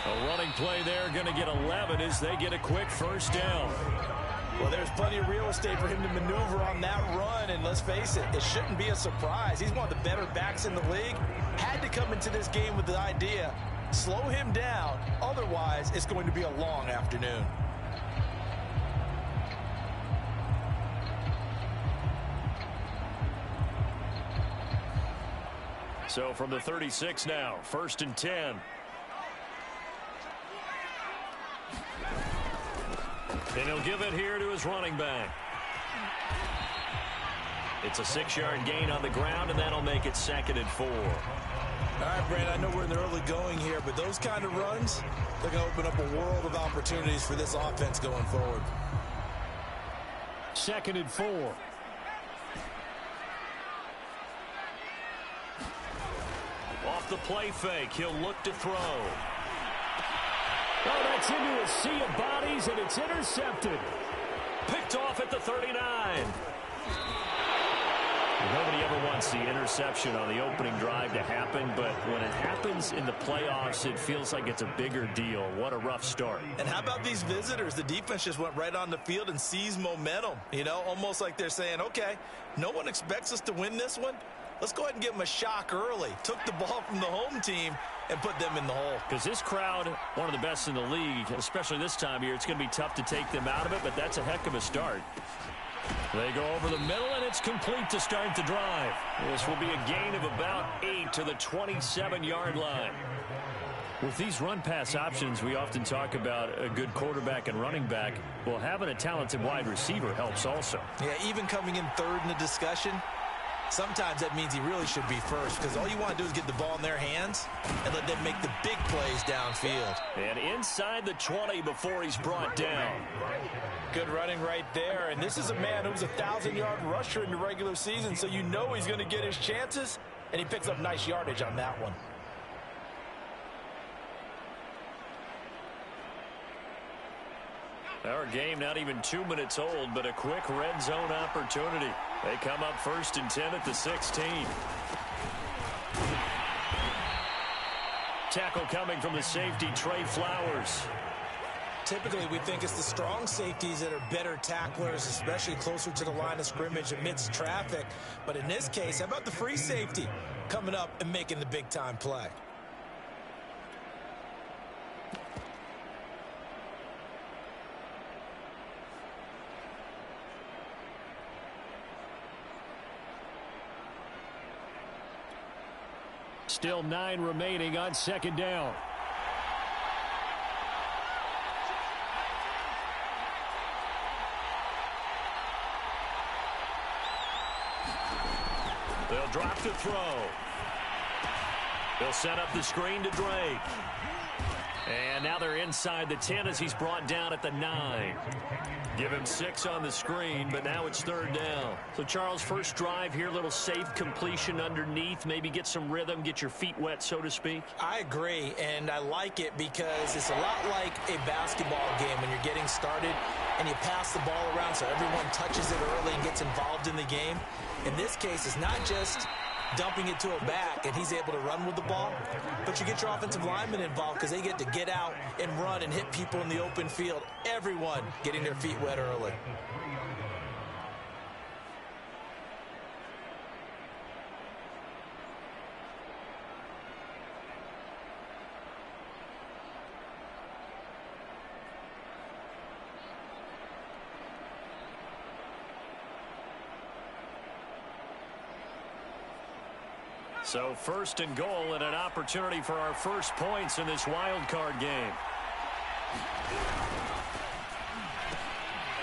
A running play there, going to get 11 as they get a quick first down. Well, there's plenty of real estate for him to maneuver on that run, and let's face it, it shouldn't be a surprise. He's one of the better backs in the league. Had to come into this game with the idea, slow him down, otherwise it's going to be a long afternoon. So from the 36 now, 1st and 10. And he'll give it here to his running back. It's a 6-yard gain on the ground, and that'll make it 2nd and 4. All right, Brent, I know we're in the early going here, but those kind of runs, they're going to open up a world of opportunities for this offense going forward. 2nd and 4. Off the play fake, he'll look to throw. Oh, that's into a sea of bodies, and it's intercepted. Picked off at the 39. Nobody ever wants the interception on the opening drive to happen, but when it happens in the playoffs, it feels like it's a bigger deal. What a rough start. And how about these visitors? The defense just went right on the field and seized momentum. You know, almost like they're saying, okay, no one expects us to win this one. Let's go ahead and give them a shock early. Took the ball from the home team and put them in the hole. Because this crowd, one of the best in the league, especially this time of year, it's going to be tough to take them out of it, but that's a heck of a start. They go over the middle, and it's complete to start the drive. This will be a gain of about 8 to the 27-yard line. With these run-pass options, we often talk about a good quarterback and running back. Well, having a talented wide receiver helps also. Yeah, even coming in third in the discussion, sometimes that means he really should be first, because all you want to do is get the ball in their hands and let them make the big plays downfield. And inside the 20 before he's brought down. Good running right there, and this is a man who was a 1,000-yard rusher in the regular season, so you know he's going to get his chances, and he picks up nice yardage on that one. Our game not even 2 minutes old, but a quick red zone opportunity. They come up 1st and 10 at the 16. Tackle coming from the safety, Trey Flowers. Typically, we think it's the strong safeties that are better tacklers, especially closer to the line of scrimmage amidst traffic. But in this case, how about the free safety coming up and making the big-time play? Still 9 remaining on 2nd down. They'll drop to throw. They'll set up the screen to Drake. And now they're inside the 10 as he's brought down at the 9. Give him 6 on the screen, but now it's 3rd down. So, Charles, first drive here, little safe completion underneath. Maybe get some rhythm, get your feet wet, so to speak. I agree, and I like it because it's a lot like a basketball game when you're getting started and you pass the ball around so everyone touches it early and gets involved in the game. In this case, it's not just dumping it to a back and he's able to run with the ball, but you get your offensive linemen involved because they get to get out and run and hit people in the open field. Everyone getting their feet wet early. So 1st and goal and an opportunity for our first points in this wild card game.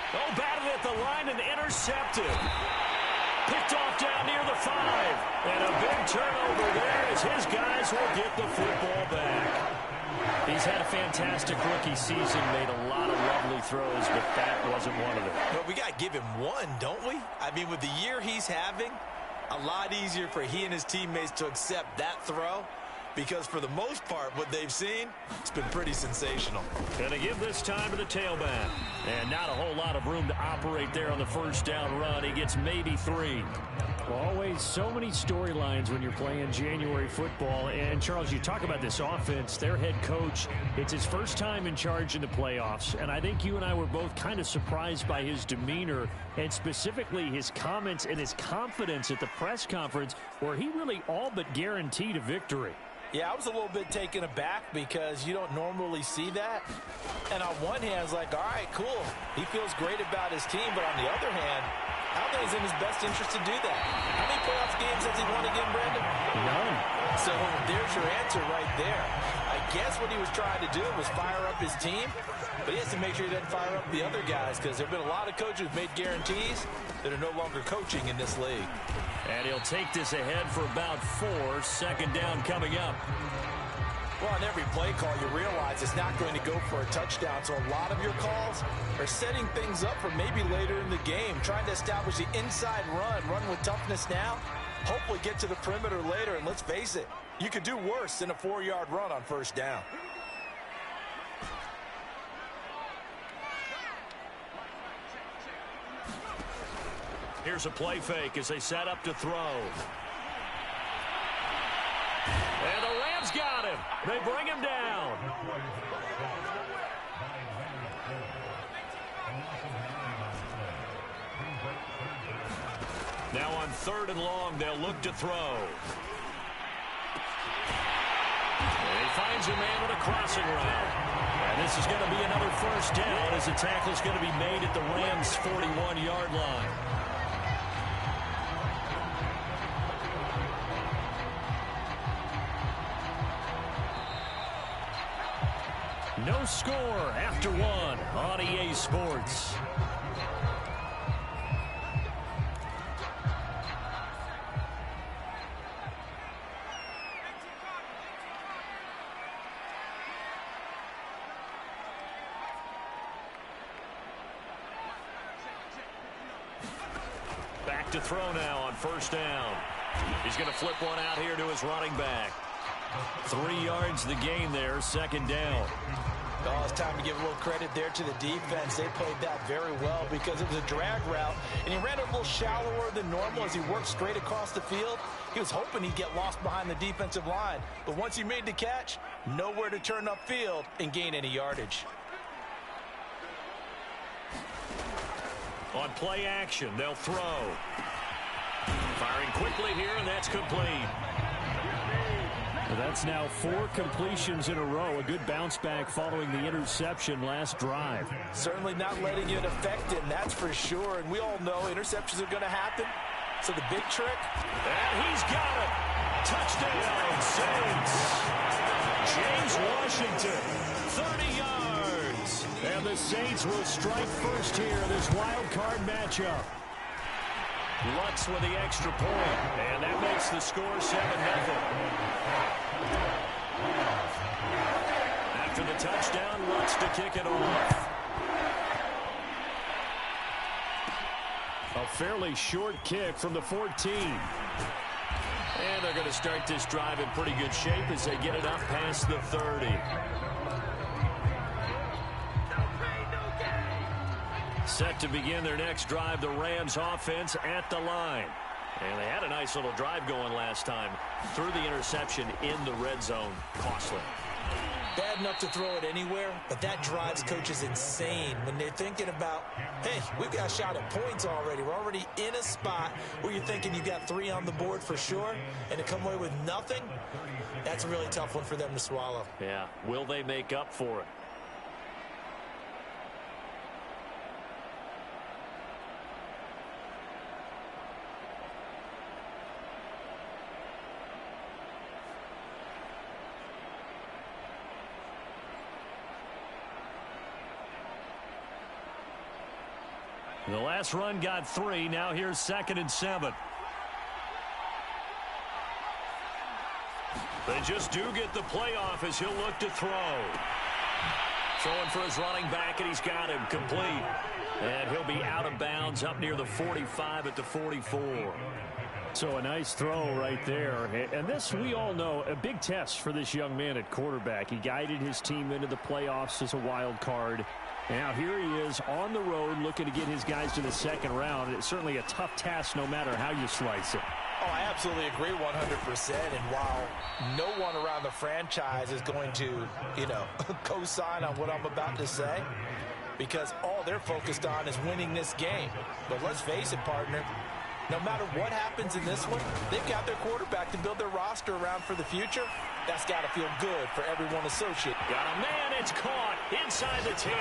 Oh, batted at the line and intercepted. Picked off down near the 5. And a big turnover there as his guys will get the football back. He's had a fantastic rookie season, made a lot of lovely throws, but that wasn't one of them. But we got to give him one, don't we? I mean, with the year he's having, a lot easier for he and his teammates to accept that throw because for the most part, what they've seen, it's been pretty sensational. Gonna give this time to the tailback. And not a whole lot of room to operate there on the first down run. He gets maybe 3. Always so many storylines when you're playing January football. And, Charles, you talk about this offense, their head coach, it's his first time in charge in the playoffs. And I think you and I were both kind of surprised by his demeanor and specifically his comments and his confidence at the press conference where he really all but guaranteed a victory. Yeah, I was a little bit taken aback because you don't normally see that. And on one hand, it's like, all right, cool. He feels great about his team. But on the other hand, I don't think it's in his best interest to do that. How many playoff games has he won again, Brandon? None. So there's your answer right there. I guess what he was trying to do was fire up his team, but he has to make sure he doesn't fire up the other guys because there have been a lot of coaches who've made guarantees that are no longer coaching in this league. And he'll take this ahead for about 4. Second down coming up. Well, on every play call, you realize it's not going to go for a touchdown. So a lot of your calls are setting things up for maybe later in the game, trying to establish the inside run with toughness now, hopefully get to the perimeter later. And let's face it, you could do worse than a 4-yard run on first down. Here's a play fake as they set up to throw. And the Rams got him. They bring him down. Now on 3rd and long, they'll look to throw. And he finds a man on a crossing route. And this is going to be another first down as the tackle is going to be made at the Rams' 41-yard line. No score after 1 on EA Sports. Back to throw now on first down. He's going to flip one out here to his running back. 3 yards the gain there, second down. Oh, it's time to give a little credit there to the defense. They played that very well because it was a drag route, and he ran a little shallower than normal as he worked straight across the field. He was hoping he'd get lost behind the defensive line, but once he made the catch, nowhere to turn upfield and gain any yardage. On play action, they'll throw. Firing quickly here, and that's complete. That's now 4 completions in a row. A good bounce back following the interception last drive. Certainly not letting it affect him, that's for sure. And we all know interceptions are going to happen. So the big trick. And he's got it. Touchdown, Saints. James Washington, 30 yards. And the Saints will strike first here in this wild card matchup. Lutz with the extra point, and that makes the score 7-0. After the touchdown, Lutz to kick it off. A fairly short kick from the 14. And they're going to start this drive in pretty good shape as they get it up past the 30. Set to begin their next drive, the Rams offense at the line. And they had a nice little drive going last time. Threw the interception in the red zone. Costly. Bad enough to throw it anywhere, but that drives coaches insane when they're thinking about, hey, we've got a shot at points already. We're already in a spot where you're thinking you've got 3 on the board for sure, and to come away with nothing, that's a really tough one for them to swallow. Yeah, will they make up for it? The last run got 3. Now here's 2nd and 7. They just do get the playoff as he'll look to throw. Throwing for his running back, and he's got him complete. And he'll be out of bounds up near the 45 at the 44. So a nice throw right there. And this, we all know, a big test for this young man at quarterback. He guided his team into the playoffs as a wild card. Now here he is on the road looking to get his guys to the second round. It's certainly a tough task no matter how you slice it. Oh, I absolutely agree 100%. And while no one around the franchise is going to, co-sign on what I'm about to say, because all they're focused on is winning this game. But let's face it, partner, no matter what happens in this one, they've got their quarterback to build their roster around for the future. That's got to feel good for everyone associated. Got a man, it's caught inside the 10.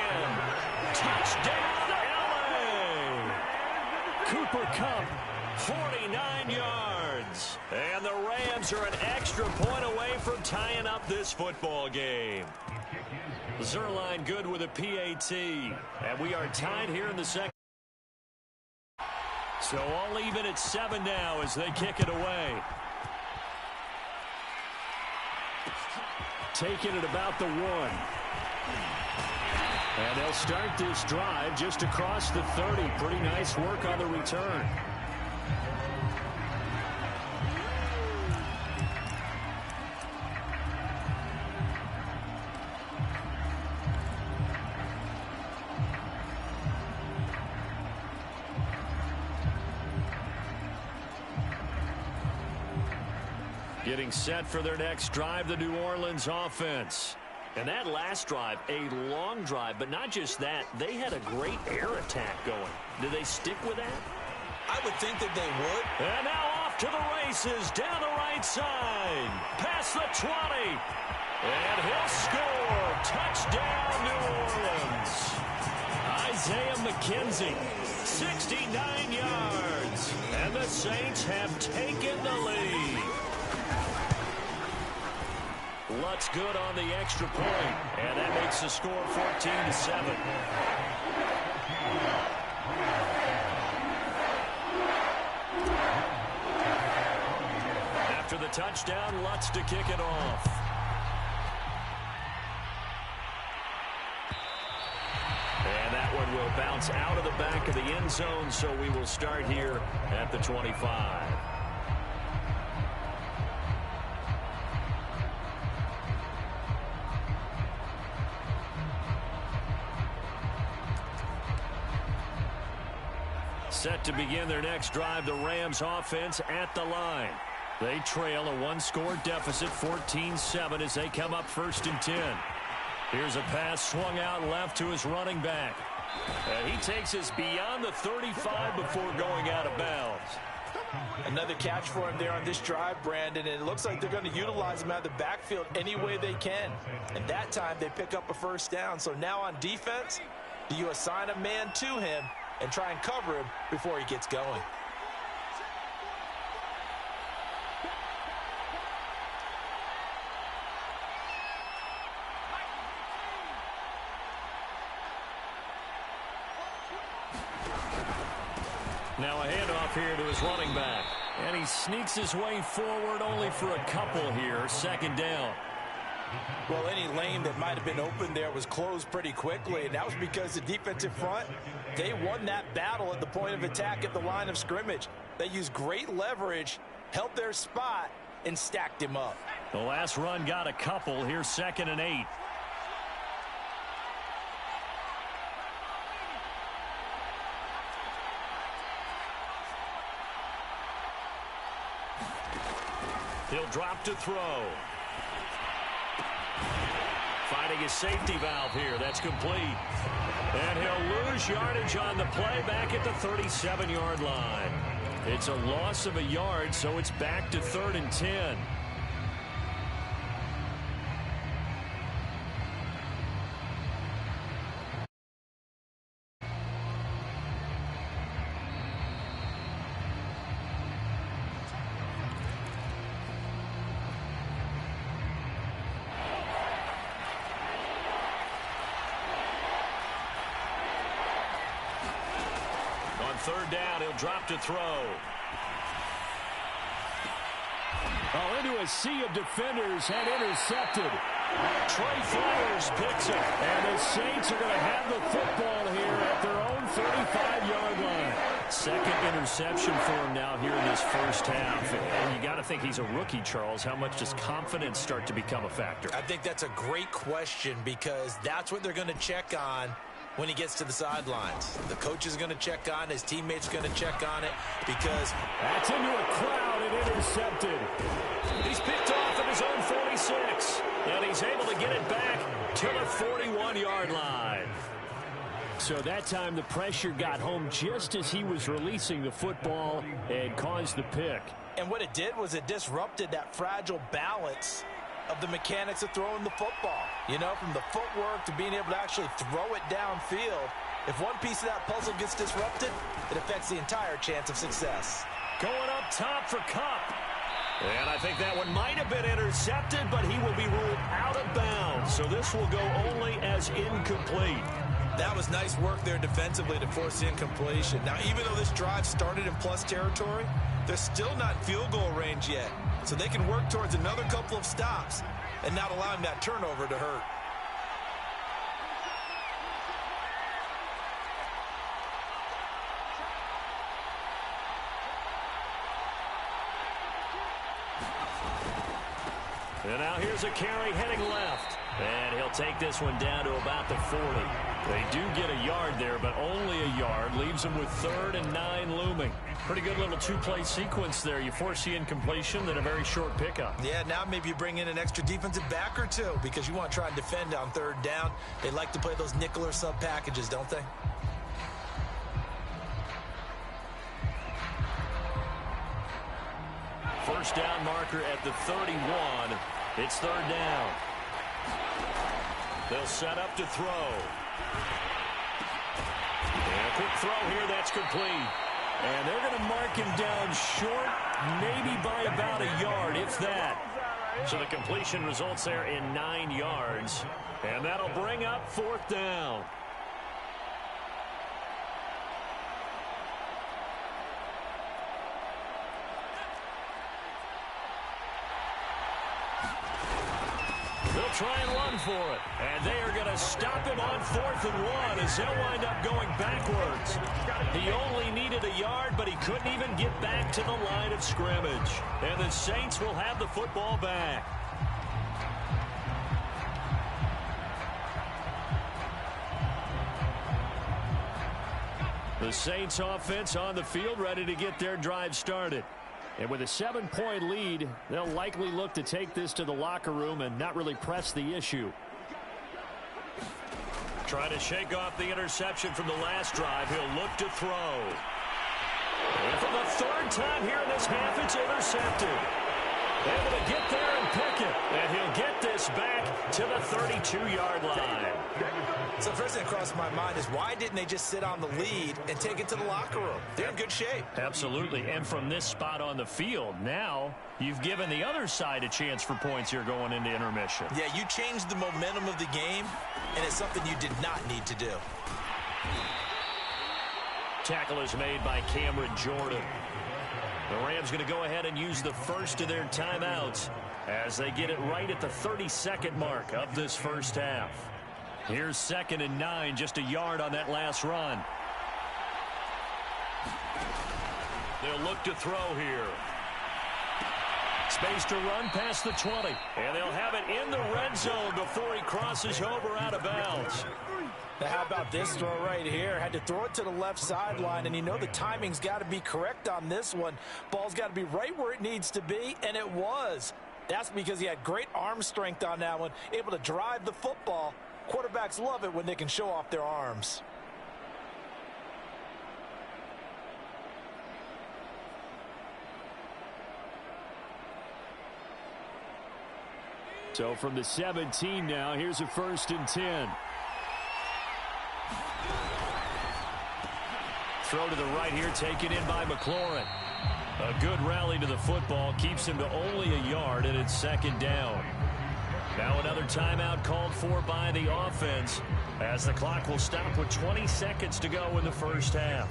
Touchdown, LA! Cooper Kupp, 49 yards. And the Rams are an extra point away from tying up this football game. Zerline good with a PAT. And we are tied here in the second. So all even at 7 now as they kick it away. Taking it about the 1. And they'll start this drive just across the 30. Pretty nice work on the return. Getting set for their next drive, the New Orleans offense. And that last drive, a long drive, but not just that. They had a great air attack going. Do they stick with that? I would think that they would. And now off to the races, down the right side. Past the 20. And he'll score. Touchdown, New Orleans. Isaiah McKenzie, 69 yards. And the Saints have taken the lead. Lutz good on the extra point, and that makes the score 14-7. After the touchdown, Lutz to kick it off. And that one will bounce out of the back of the end zone, so we will start here at the 25. Set to begin their next drive, the Rams offense at the line. They trail a one-score deficit, 14-7, as they come up 1st and 10. Here's a pass swung out left to his running back. He takes us beyond the 35 before going out of bounds. Another catch for him there on this drive, Brandon, and it looks like they're going to utilize him out of the backfield any way they can. And that time they pick up a first down. So now on defense, do you assign a man to him and try and cover him before he gets going? Now a handoff here to his running back. And he sneaks his way forward only for a couple here. 2nd down. Well, any lane that might have been open there was closed pretty quickly, and that was because the defensive front, they won that battle at the point of attack at the line of scrimmage. They used great leverage, held their spot, and stacked him up. The last run got a couple. Here's 2nd and 8. He'll drop to throw. Finding his safety valve here. That's complete. And he'll lose yardage on the play back at the 37-yard line. It's a loss of a yard, so it's back to 3rd and 10. On 3rd down, he'll drop to throw. Oh, into a sea of defenders and intercepted. Trey Flowers picks it. And the Saints are going to have the football here at their own 35-yard line. Second interception for him now here in this first half. And you got to think he's a rookie, Charles. How much does confidence start to become a factor? I think that's a great question because that's what they're going to check on when he gets to the sidelines. The coach is going to check on, his teammates are going to check on it because that's into a crowd and intercepted. He's picked off at his own 46, and he's able to get it back to the 41-yard line. So that time the pressure got home just as he was releasing the football and caused the pick. And what it did was it disrupted that fragile balance of the mechanics of throwing the football. You know, from the footwork to being able to actually throw it downfield. If one piece of that puzzle gets disrupted, it affects the entire chance of success. Going up top for Kupp. And I think that one might have been intercepted, but he will be ruled out of bounds. So this will go only as incomplete. That was nice work there defensively to force the incompletion. Now, even though this drive started in plus territory, they're still not in field goal range yet. So they can work towards another couple of stops and not allowing that turnover to hurt. And now here's a carry heading left. And he'll take this one down to about the 40. They do get a yard there, but only a yard. Leaves them with 3rd and 9 looming. Pretty good little two-play sequence there. You force the incompletion, then a very short pickup. Yeah, now maybe you bring in an extra defensive back or two because you want to try and defend on 3rd down. They like to play those nickel or sub packages, don't they? First down marker at the 31. It's 3rd down. They'll set up to throw. And a quick throw here, that's complete. And they're going to mark him down short, maybe by about a yard, if that. So the completion results there in 9 yards. And that'll bring up 4th down. They'll try and run for it. And they are going to stop him on 4th and 1 as they'll wind up going backwards. He only needed a yard, but he couldn't even get back to the line of scrimmage. And the Saints will have the football back. The Saints offense on the field ready to get their drive started. And with a 7-point lead, they'll likely look to take this to the locker room and not really press the issue. Trying to shake off the interception from the last drive. He'll look to throw. And for the 3rd time here in this half, it's intercepted. Able to get there and pick it. And he'll get this back to the 32-yard line. So first thing that crossed my mind is why didn't they just sit on the lead and take it to the locker room? They're in good shape. Absolutely. And from this spot on the field, now you've given the other side a chance for points here going into intermission. Yeah, you changed the momentum of the game, and it's something you did not need to do. Tackle is made by Cameron Jordan. The Rams going to go ahead and use the first of their timeouts as they get it right at the 32nd mark of this first half. Here's 2nd and 9, just a yard on that last run. They'll look to throw here. Space to run past the 20. And they'll have it in the red zone before he crosses over out of bounds. Now how about this throw right here? Had to throw it to the left sideline, and you know the timing's got to be correct on this one. Ball's got to be right where it needs to be, and it was. That's because he had great arm strength on that one, able to drive the football. Quarterbacks love it when they can show off their arms. So from the 17 now, here's a 1st and 10. Throw to the right here, taken in by McLaurin. A good rally to the football, keeps him to only a yard, and it's 2nd down. Now another timeout called for by the offense as the clock will stop with 20 seconds to go in the first half.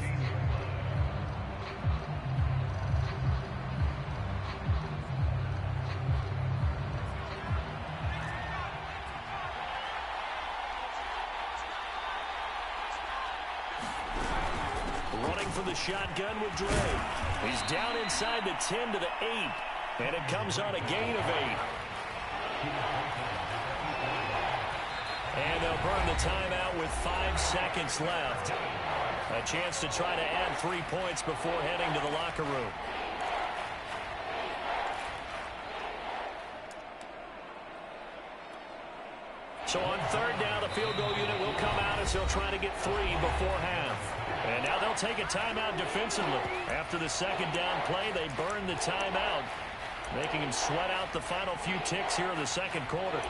running from the shotgun with Dre. He's down inside the 10 to the 8, and it comes on a gain of 8. And they'll burn the timeout with 5 seconds left. A chance to try to add 3 points before heading to the locker room. So on third down, the field goal unit will come out as they'll try to get 3 before half. And now they'll take a timeout defensively. After the second down play, they burn the timeout, making him sweat out the final few ticks here in the second quarter.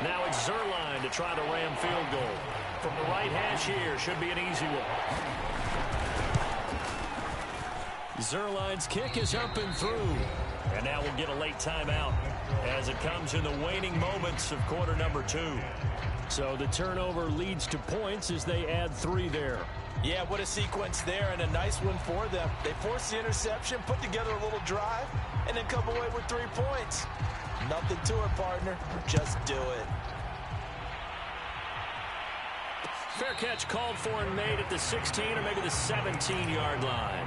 Now it's Zerline to try the Ram field goal. From the right hash here, should be an easy one. Zerline's kick is up and through. And now we'll get a late timeout as it comes in the waning moments of quarter number 2. So the turnover leads to points as they add 3 there. Yeah, what a sequence there, and a nice one for them. They force the interception, put together a little drive, and then come away with 3 points. Nothing to it, partner. Just do it. Fair catch called for and made at the 16 or maybe the 17-yard line.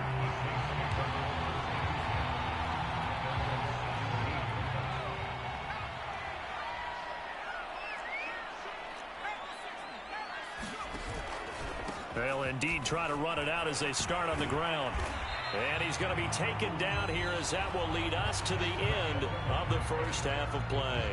They'll indeed try to run it out as they start on the ground. And he's going to be taken down here as that will lead us to the end of the first half of play.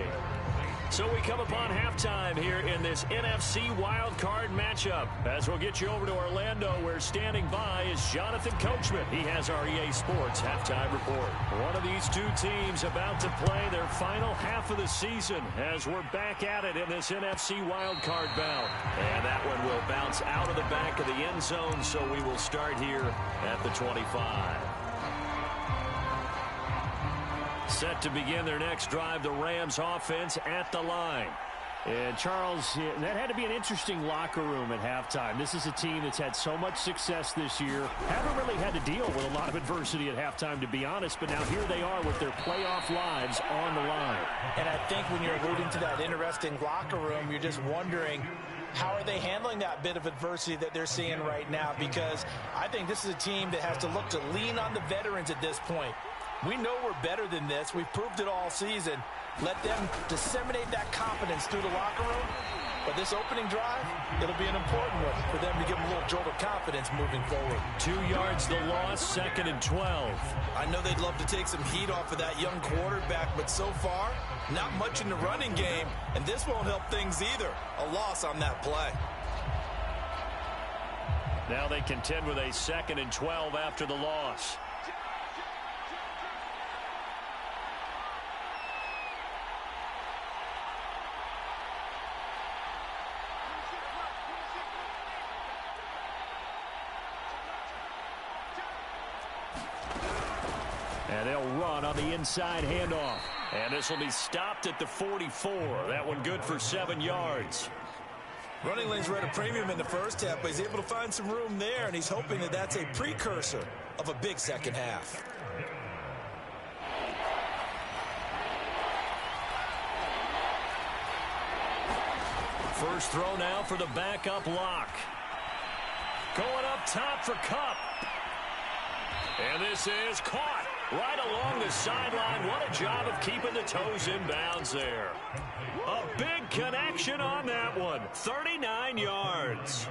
So we come upon halftime here in this NFC wildcard matchup. As we'll get you over to Orlando, where standing by is Jonathan Coachman. He has our EA Sports halftime report. One of these two teams about to play their final half of the season as we're back at it in this NFC wildcard bout. And that one will bounce out of the back of the end zone, so we will start here at the 25. Set to begin their next drive, the Rams offense at the line. And Charles, that had to be an interesting locker room at halftime. This is a team that's had so much success this year. Haven't really had to deal with a lot of adversity at halftime, to be honest. But now here they are with their playoff lives on the line. And I think when you're alluding to that interesting locker room, you're just wondering, how are they handling that bit of adversity that they're seeing right now? Because I think this is a team that has to look to lean on the veterans at this point. We know we're better than this. We've proved it all season. Let them disseminate that confidence through the locker room. But this opening drive, it'll be an important one for them to give them a little jolt of confidence moving forward. 2 yards the loss, 2nd and 12. I know they'd love to take some heat off of that young quarterback, but so far, not much in the running game, and this won't help things either. A loss on that play. Now they contend with a 2nd and 12 after the loss. And they'll run on the inside handoff. And this will be stopped at the 44. That one good for 7 yards. Running lanes were at a premium in the first half, but he's able to find some room there, and he's hoping that that's a precursor of a big second half. First throw now for the backup lock. Going up top for Kupp. And this is caught right along the sideline. What a job of keeping the toes in bounds there. A big connection on that one. 39 yards.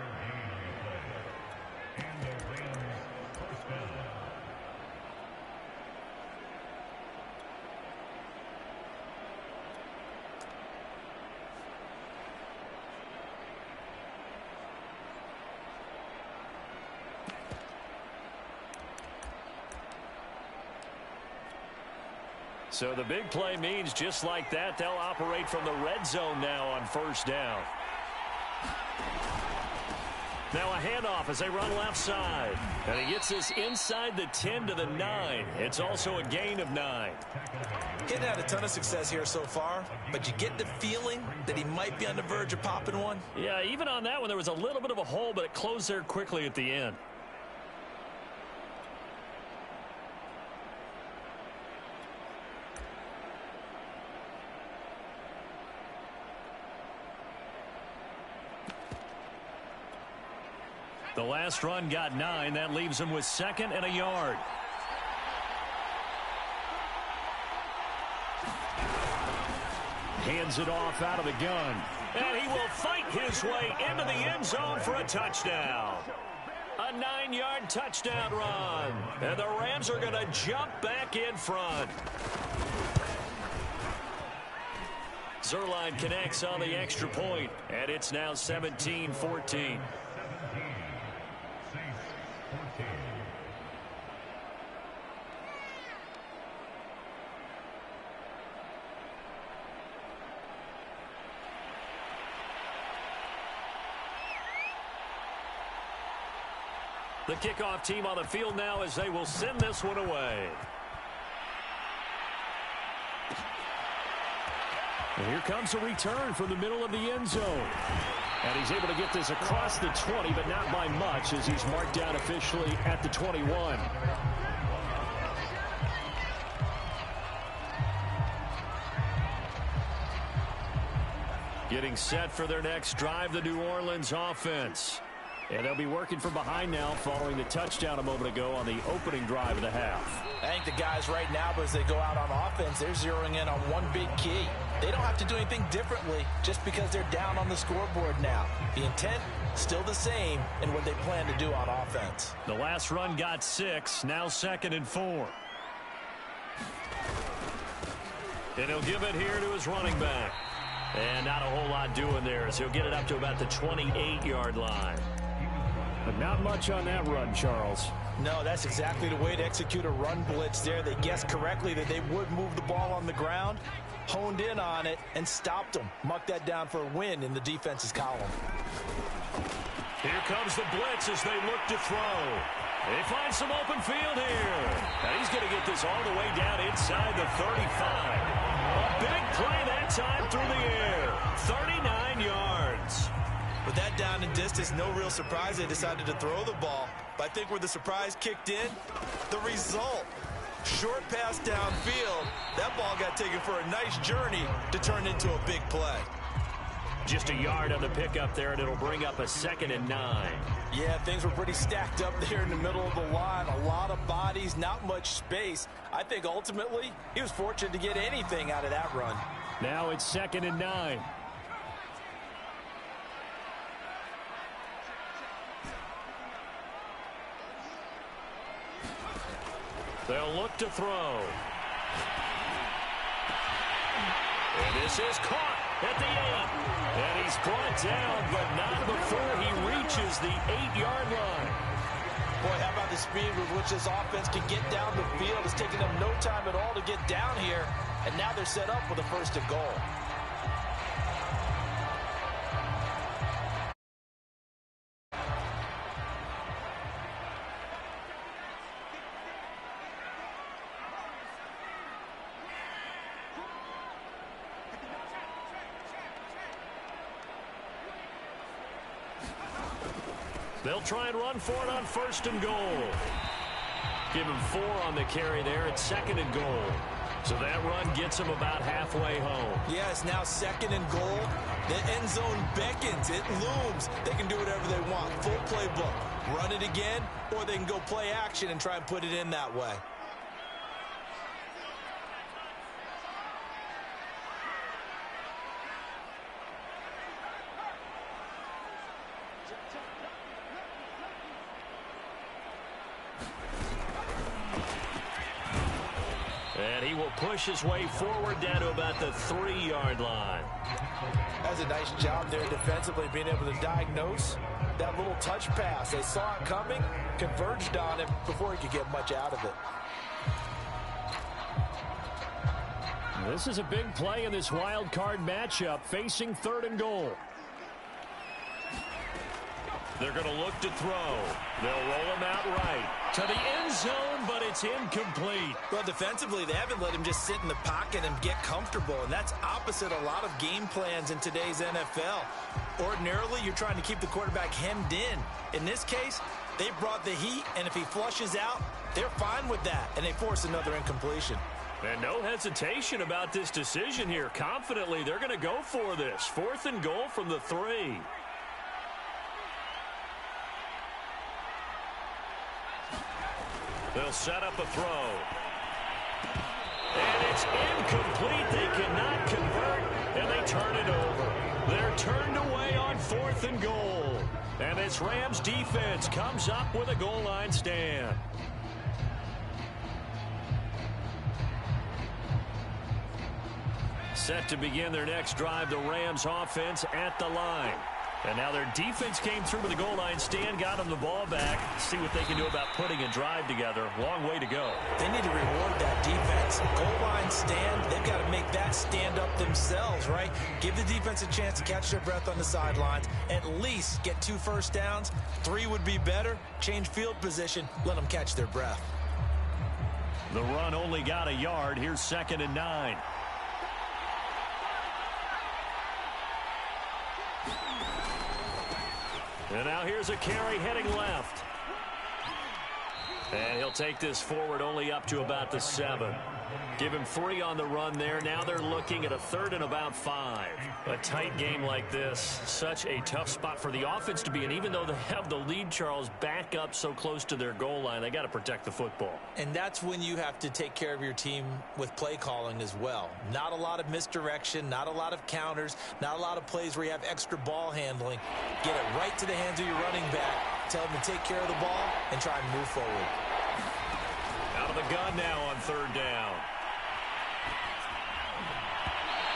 So the big play means just like that, they'll operate from the red zone now on first down. Now a handoff as they run left side. And he gets this inside the 10 to the 9. It's also a gain of 9. He hadn't had a ton of success here so far, but you get the feeling that he might be on the verge of popping one. Yeah, even on that one, there was a little bit of a hole, but it closed there quickly at the end. The last run got 9. That leaves him with 2nd and a yard. Hands it off out of the gun. And he will fight his way into the end zone for a touchdown. A 9-yard touchdown run. And the Rams are going to jump back in front. Zerline connects on the extra point, and it's now 17-14. The kickoff team on the field now as they will send this one away. And here comes a return from the middle of the end zone. And he's able to get this across the 20, but not by much as he's marked down officially at the 21. Getting set for their next drive, the New Orleans offense. And they'll be working from behind now following the touchdown a moment ago on the opening drive of the half. I think the guys right now, as they go out on offense, they're zeroing in on one big key. They don't have to do anything differently just because they're down on the scoreboard now. The intent, still the same in what they plan to do on offense. The last run got 6, now 2nd and 4. And he'll give it here to his running back. And not a whole lot doing there as he'll get it up to about the 28-yard line. But not much on that run, Charles. No, that's exactly the way to execute a run blitz there. They guessed correctly that they would move the ball on the ground, honed in on it, and stopped them. Mark that down for a win in the defense's column. Here comes the blitz as they look to throw. They find some open field here. And he's going to get this all the way down inside the 35. A big play that time through the air. 39 yards. With that down and distance, no real surprise they decided to throw the ball. But I think where the surprise kicked in, the result. Short pass downfield. That ball got taken for a nice journey to turn into a big play. Just a yard on the pickup there, and it'll bring up a 2nd and 9. Yeah, things were pretty stacked up there in the middle of the line. A lot of bodies, not much space. I think ultimately he was fortunate to get anything out of that run. Now it's 2nd and 9. They'll look to throw. And this is caught at the 8. And he's brought down, but not before he reaches the 8-yard line. Boy, how about the speed with which this offense can get down the field? It's taking them no time at all to get down here. And now they're set up with a 1st and goal. They'll try and run for it on 1st and goal. Give him 4 on the carry there at 2nd and goal. So that run gets him about halfway home. Yeah, it's now 2nd and goal. The end zone beckons. It looms. They can do whatever they want. Full playbook. Run it again, or they can go play action and try and put it in that way. And he will push his way forward down to about the 3-yard line. That's a nice job there defensively, being able to diagnose that little touch pass. They saw it coming, converged on him before he could get much out of it. This is a big play in this wild card matchup, facing 3rd and goal. They're going to look to throw. They'll roll him out right to the end zone, but it's incomplete. Well, defensively, they haven't let him just sit in the pocket and get comfortable, and that's opposite a lot of game plans in today's NFL. Ordinarily, you're trying to keep the quarterback hemmed in. In this case, they brought the heat, and if he flushes out, they're fine with that, and they force another incompletion. And no hesitation about this decision here. Confidently, they're going to go for this. 4th and goal from the 3. They'll set up a throw. And it's incomplete. They cannot convert, and they turn it over. They're turned away on 4th and goal. And this Rams defense comes up with a goal line stand. Set to begin their next drive, the Rams offense at the line. And now their defense came through with a goal line stand, got them the ball back. See what they can do about putting a drive together. Long way to go. They need to reward that defense. Goal line stand, they've got to make that stand up themselves, right? Give the defense a chance to catch their breath on the sidelines. At least get 2 first downs. 3 would be better. Change field position. Let them catch their breath. The run only got a yard. Here's 2nd and 9. And now here's a carry heading left. And he'll take this forward only up to about the 7. Give him 3 on the run there. Now they're looking at a 3rd and about 5. A tight game like this, such a tough spot for the offense to be in. Even though they have the lead, Charles, back up so close to their goal line, they got to protect the football. And that's when you have to take care of your team with play calling as well. Not a lot of misdirection, not a lot of counters, not a lot of plays where you have extra ball handling. Get it right to the hands of your running back. Tell them to take care of the ball and try and move forward. Out of the gun now on 3rd down.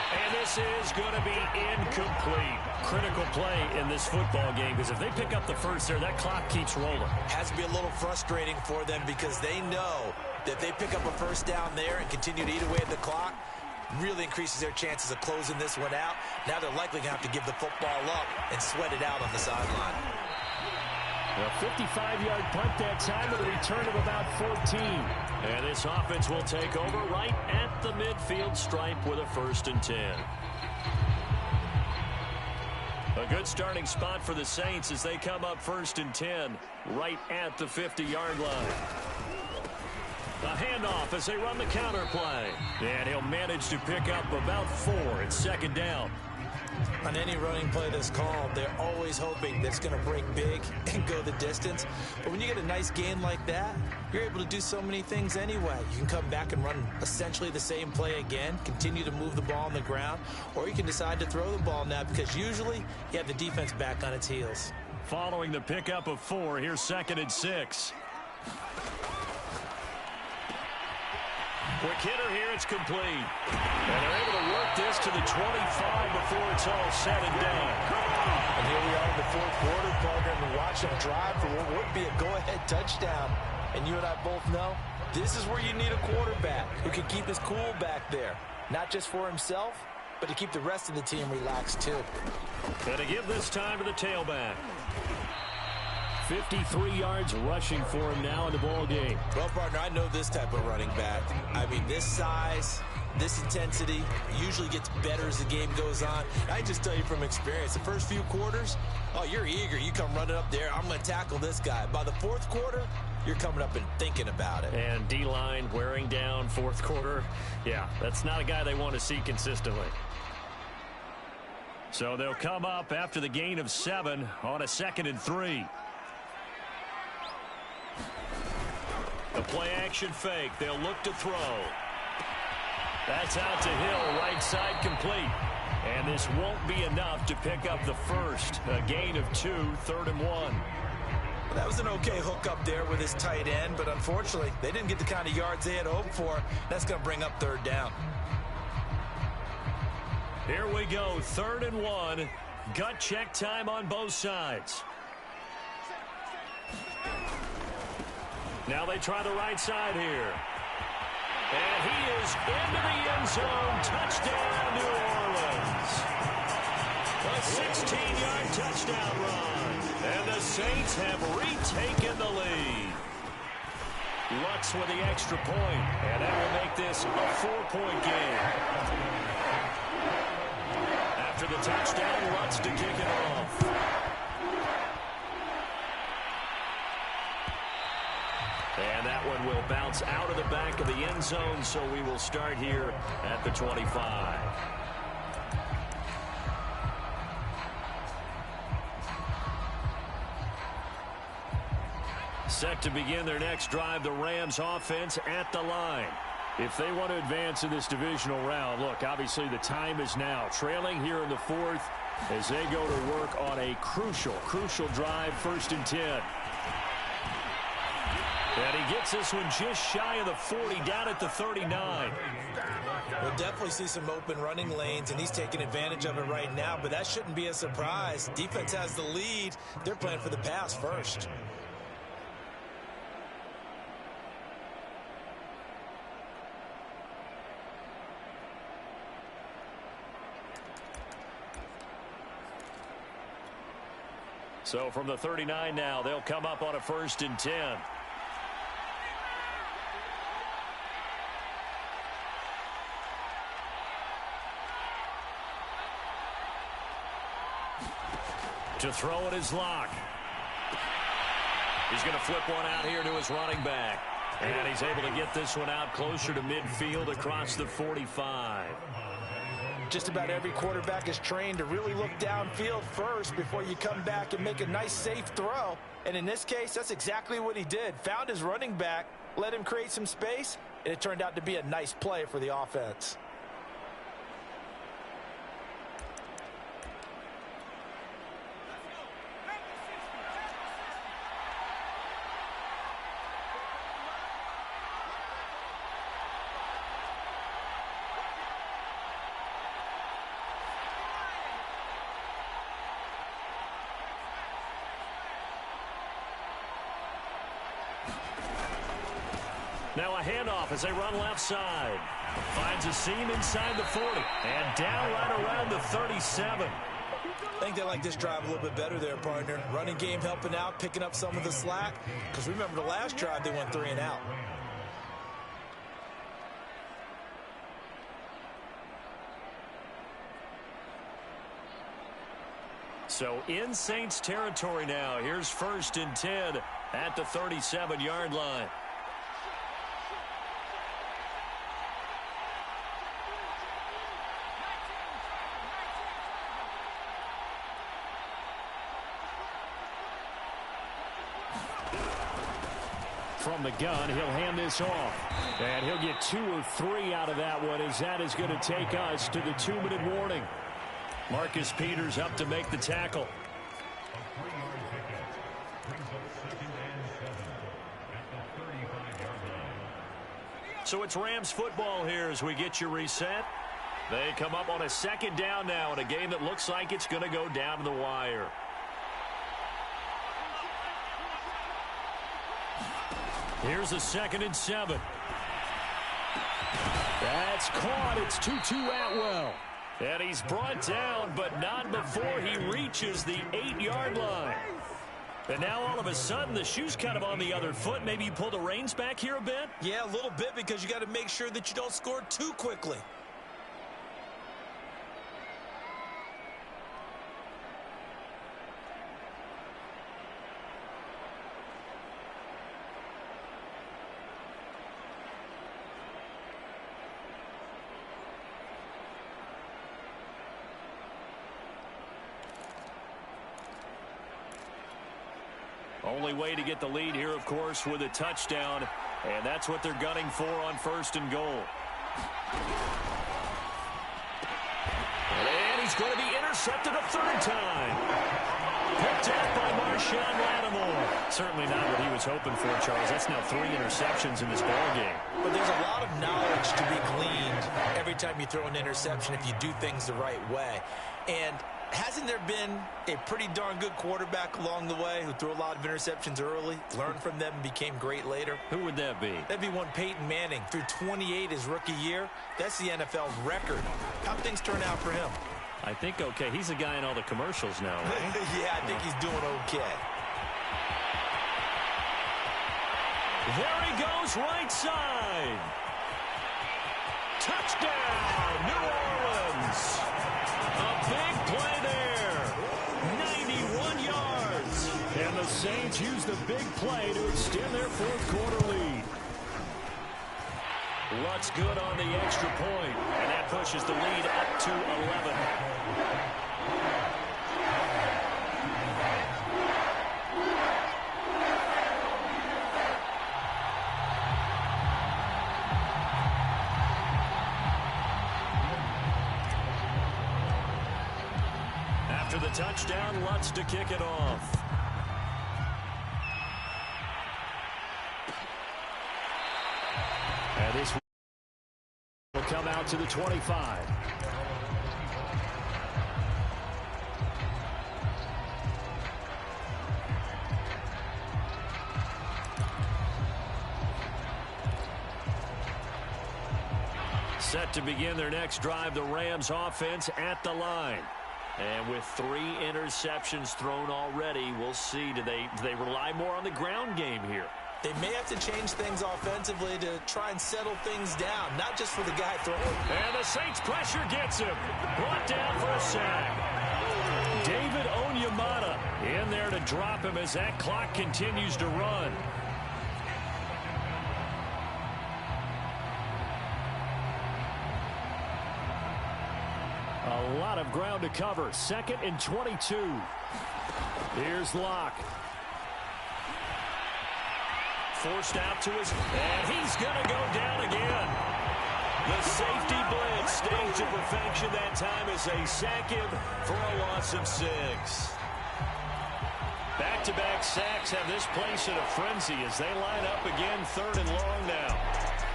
And this is going to be incomplete. Critical play in this football game, because if they pick up the first there, that clock keeps rolling. Has to be a little frustrating for them because they know that if they pick up a first down there and continue to eat away at the clock, really increases their chances of closing this one out. Now they're likely going to have to give the football up and sweat it out on the sideline. A 55-yard punt that time with a return of about 14. And this offense will take over right at the midfield stripe with a 1st and 10. A good starting spot for the Saints as they come up 1st and 10 right at the 50-yard line. A handoff as they run the counter play. And he'll manage to pick up about 4 at 2nd down. On any running play that's called, they're always hoping that it's going to break big and go the distance. But when you get a nice gain like that, you're able to do so many things anyway. You can come back and run essentially the same play again, continue to move the ball on the ground, or you can decide to throw the ball now because usually you have the defense back on its heels. Following the pickup of 4, here's 2nd and 6. Quick hitter here, it's complete. And they're able to work this to the 25 before it's all said and done. And here we are in the 4th quarter, partner, and watch them drive for what would be a go-ahead touchdown. And you and I both know this is where you need a quarterback who can keep his cool back there. Not just for himself, but to keep the rest of the team relaxed too. And to give this time to the tailback. 53 yards rushing for him now in the ball game. Well, partner, I know this type of running back. I mean, this size, this intensity usually gets better as the game goes on. I just tell you from experience, the first few quarters, oh, you're eager. You come running up there, I'm going to tackle this guy. By the 4th quarter, you're coming up and thinking about it. And D-line wearing down 4th quarter. Yeah, that's not a guy they want to see consistently. So they'll come up after the gain of 7 on a 2nd and 3. The play-action fake. They'll look to throw. That's out to Hill, right side complete. And this won't be enough to pick up the first. A gain of 2, 3rd and 1. Well, that was an okay hook up there with his tight end, but unfortunately, they didn't get the kind of yards they had hoped for. That's going to bring up 3rd down. Here we go, 3rd and 1. Gut check time on both sides. Now they try the right side here. And he is into the end zone. Touchdown, New Orleans. A 16-yard touchdown run. And the Saints have retaken the lead. Lutz with the extra point. And that will make this a 4-point game. After the touchdown, Lutz to kick it off. And that one will bounce out of the back of the end zone, so we will start here at the 25. Set to begin their next drive, the Rams offense at the line. If they want to advance in this divisional round, look, obviously the time is now. Trailing here in the fourth as they go to work on a crucial drive, 1st and 10. And he gets this one just shy of the 40, down at the 39. We'll definitely see some open running lanes, and he's taking advantage of it right now, but that shouldn't be a surprise. Defense has the lead. They're playing for the pass first. So from the 39 now, they'll come up on a 1st and 10. To throw it is Locke. He's going to flip one out here to his running back. And he's able to get this one out closer to midfield across the 45. Just about every quarterback is trained to really look downfield first before you come back and make a nice, safe throw. And in this case, that's exactly what he did. Found his running back, let him create some space, and it turned out to be a nice play for the offense. Now a handoff as they run left side. Finds a seam inside the 40. And down right around the 37. I think they like this drive a little bit better there, partner. Running game helping out, picking up some of the slack. Because remember the last drive, they went 3 and out. So in Saints territory now. Here's 1st and 10 at the 37-yard line. From the gun, he'll hand this off. And he'll get 2 or 3 out of that one, as that is going to take us to the 2-minute warning. Marcus Peters up to make the tackle. So it's Rams football here as we get you reset. They come up on a 2nd down now in a game that looks like it's going to go down to the wire. Here's a 2nd and 7. That's caught. It's Tutu Atwell. And he's brought down, but not before he reaches the 8-yard line. And now all of a sudden the shoe's kind of on the other foot. Maybe you pull the reins back here a bit? Yeah, a little bit, because you got to make sure that you don't score too quickly. Only way to get the lead here, of course, with a touchdown. And that's what they're gunning for on 1st and goal. And he's going to be intercepted a 3rd time. Picked up by Marshawn Lattimore. Certainly not what he was hoping for, Charles. That's now 3 interceptions in this ballgame. But there's a lot of knowledge to be gleaned every time you throw an interception if you do things the right way. And hasn't there been a pretty darn good quarterback along the way who threw a lot of interceptions early, learned from them, and became great later? Who would that be? That'd be one Peyton Manning. Threw 28 his rookie year. That's the NFL's record. How'd things turn out for him? I think okay. He's a guy in all the commercials now, right? Yeah, I think he's doing okay. There he goes, right side. Touchdown, New Orleans. A big play there. 91 yards. And the Saints use the big play to extend their 4th quarter lead. Lutz good on the extra point, and that pushes the lead up to 11. After the touchdown, Lutz to kick it off. And this will come out to the 25. Set to begin their next drive, the Rams offense at the line. And with 3 interceptions thrown already, we'll see. Do they rely more on the ground game here? They may have to change things offensively to try and settle things down, not just for the guy throwing. And the Saints pressure gets him. Brought down for a sack. David Onyemata in there to drop him as that clock continues to run. A lot of ground to cover. 2nd and 22. Here's Locke. Forced out to his, and he's going to go down again. The safety blitz staged to perfection that time as they sack him for a loss of 6. Back-to-back sacks have this place in a frenzy as they line up again 3rd and long now.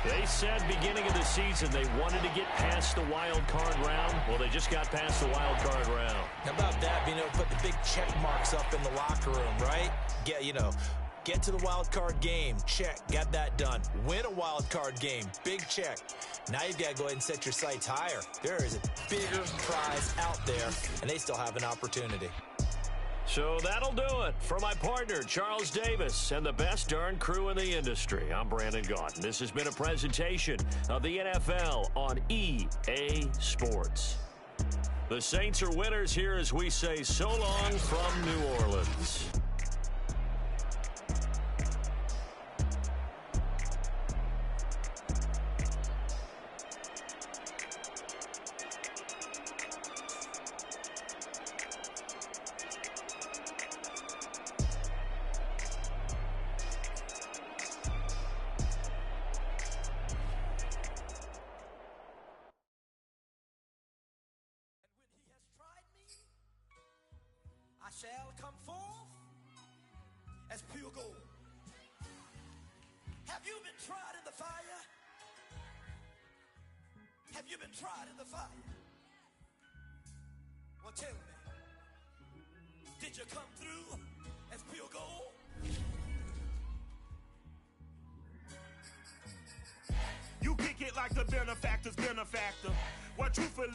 They said beginning of the season they wanted to get past the wild card round. Well, they just got past the wild card round. How about that? Being able to put the big check marks up in the locker room, right? Get to the wild card game. Check. Got that done. Win a wild card game. Big check. Now you've got to go ahead and set your sights higher. There is a bigger prize out there, and they still have an opportunity. So that'll do it for my partner, Charles Davis, and the best darn crew in the industry. I'm Brandon Gaudin. This has been a presentation of the NFL on EA Sports. The Saints are winners here as we say so long from New Orleans. Shall come forth as pure gold. Have you been tried in the fire? Have you been tried in the fire? Well, tell me, did you come through as pure gold? You kick it like the benefactor's benefactor. What truthfully